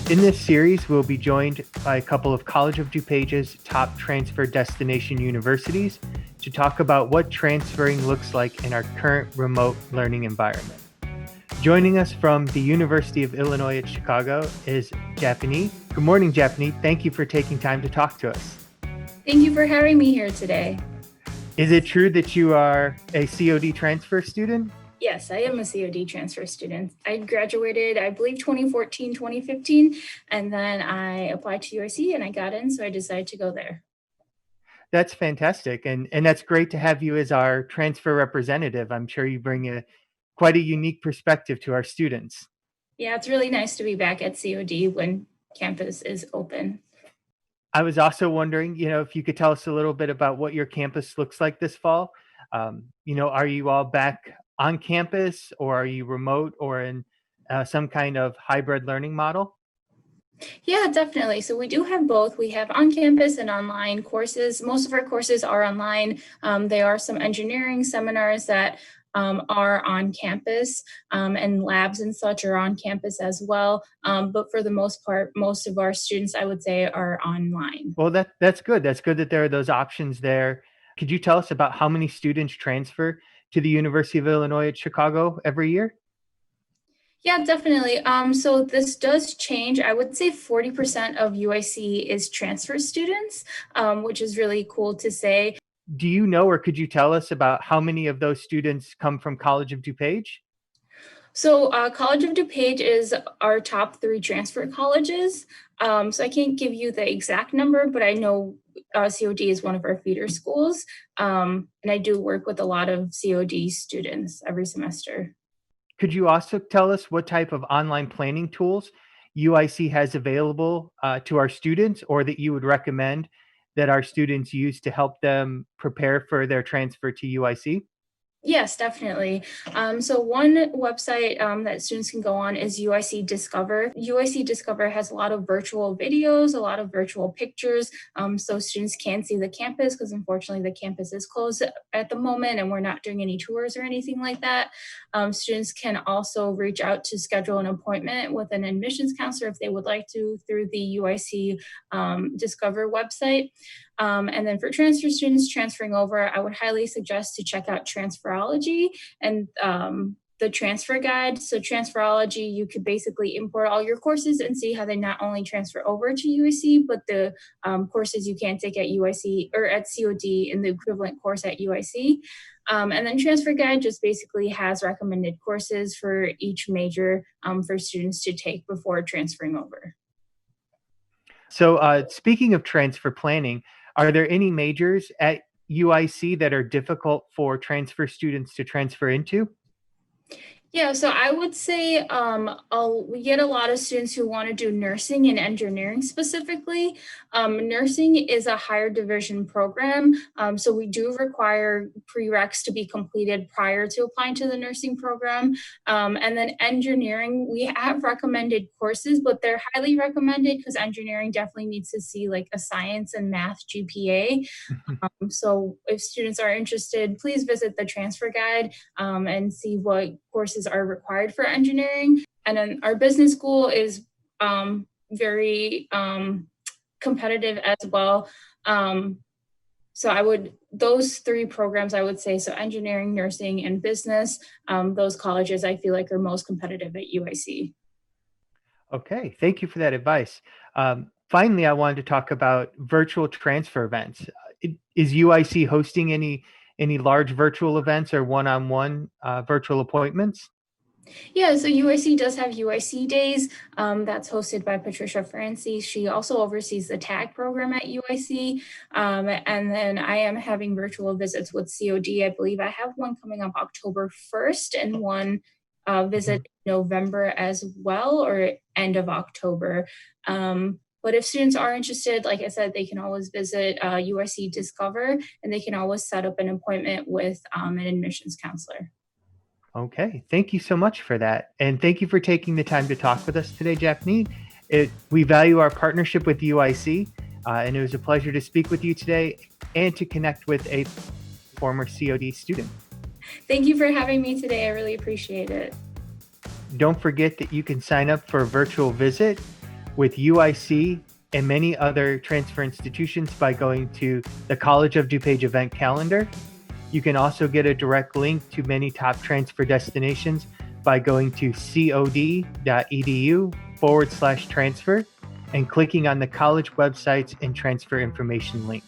In this series, we'll be joined by a couple of College of Dupage's top transfer destination universities to talk about what transferring looks like in our current remote learning environment. Joining us from the University of Illinois at Chicago is Japani. Good morning, Japani. Thank you for taking time to talk to us. Thank you for having me here today. Is it true that you are a COD transfer student? Yes, I am a COD transfer student. I graduated, I believe, 2014, 2015, and then I applied to UIC and I got in, so I decided to go there. That's fantastic. And that's great to have you as our transfer representative. I'm sure you bring quite a unique perspective to our students. Yeah, it's really nice to be back at COD when campus is open. I was also wondering, if you could tell us a little bit about what your campus looks like this fall. Are you all back on campus, or are you remote, or in some kind of hybrid learning model? Yeah, definitely. So we do have both. We have on-campus and online courses. Most of our courses are online. There are some engineering seminars that are on campus, and labs and such are on campus as well. But for the most part, most of our students, I would say, are online. Well, that's good. That's good that there are those options there. Could you tell us about how many students transfer to the University of Illinois at Chicago every year? Yeah, definitely. So this does change. I would say 40% of UIC is transfer students, which is really cool to say. Do you know, or could you tell us about how many of those students come from College of Dupage? So College of Dupage is our top 3 transfer colleges. So I can't give you the exact number, but I know COD is one of our feeder schools. And I do work with a lot of COD students every semester. Could you also tell us what type of online planning tools UIC has available to our students, or that you would recommend that our students use to help them prepare for their transfer to UIC? Yes, definitely. So one website that students can go on is UIC Discover. UIC Discover has a lot of virtual videos, a lot of virtual pictures, so students can see the campus, because unfortunately the campus is closed at the moment and we're not doing any tours or anything like that. Students can also reach out to schedule an appointment with an admissions counselor if they would like to, through the UIC Discover website. And then for transfer students transferring over, I would highly suggest to check out Transferology and the transfer guide. So Transferology, you could basically import all your courses and see how they not only transfer over to UIC, but the courses you can take at UIC or at COD in the equivalent course at UIC. And then Transfer Guide just basically has recommended courses for each major for students to take before transferring over. So speaking of transfer planning, are there any majors at UIC that are difficult for transfer students to transfer into? Yeah, so I would say we get a lot of students who want to do nursing and engineering specifically. Nursing is a higher division program, so we do require prereqs to be completed prior to applying to the nursing program. And then engineering, we have recommended courses, but they're highly recommended because engineering definitely needs to see like a science and math GPA. So if students are interested, please visit the transfer guide and see what courses are required for engineering. And then our business school is very competitive as well. So those 3 programs, I would say, so engineering, nursing, and business, those colleges I feel like are most competitive at UIC. Okay, thank you for that advice. Finally, I wanted to talk about virtual transfer events. Is UIC hosting any large virtual events or one-on-one virtual appointments? Yeah, so UIC does have UIC Days. That's hosted by Patricia Francie. She also oversees the TAG program at UIC. And then I am having virtual visits with COD. I believe I have one coming up October 1st and one visit in November as well, or end of October. But if students are interested, like I said, they can always visit UIC Discover, and they can always set up an appointment with an admissions counselor. Okay, thank you so much for that. And thank you for taking the time to talk with us today, Japani. We value our partnership with UIC, and it was a pleasure to speak with you today and to connect with a former COD student. Thank you for having me today. I really appreciate it. Don't forget that you can sign up for a virtual visit with UIC and many other transfer institutions by going to the College of DuPage event calendar. You can also get a direct link to many top transfer destinations by going to cod.edu/transfer and clicking on the college websites and transfer information link.